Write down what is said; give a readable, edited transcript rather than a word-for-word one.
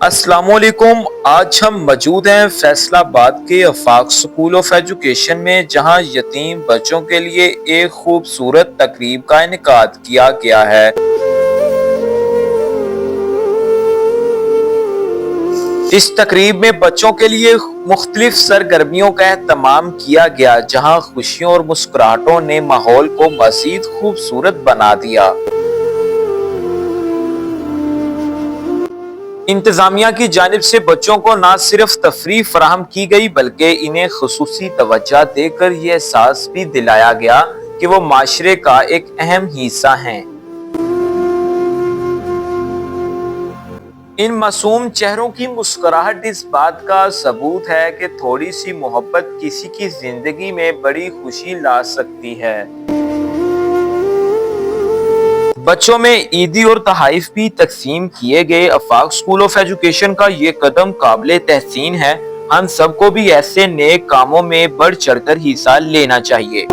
अस्सलाम वालेकुम। आज हम मौजूद हैं फैसलाबाद के आफाक स्कूल ऑफ एजुकेशन में, जहां यतीम बच्चों के लिए एक खूबसूरत तकरीब का इनेकाद किया गया है। इस तकरीब में बच्चों के लिए मुख्तलिफ सरगर्मियों का एहतमाम किया गया, जहां खुशियों और मुस्कुराहटों ने माहौल को मज़ीद खूबसूरत बना दिया। इंतजामिया की जानिब से बच्चों को न सिर्फ तफरीह फराहम की गई, बल्कि इन्हें खुसूसी तवज्जो देकर यह एहसास भी दिलाया गया कि वो माशरे का एक अहम हिस्सा हैं। इन मासूम चेहरों की मुस्कुराहट इस बात का सबूत है कि थोड़ी सी मोहब्बत किसी की जिंदगी में बड़ी खुशी ला सकती है। बच्चों में ईदी और तहाइफ भी तकसीम किए गए। आफाक स्कूल ऑफ एजुकेशन का ये कदम काबिल तहसीन है। हम सबको भी ऐसे नेक कामों में बढ़ चढ़कर हिस्सा लेना चाहिए।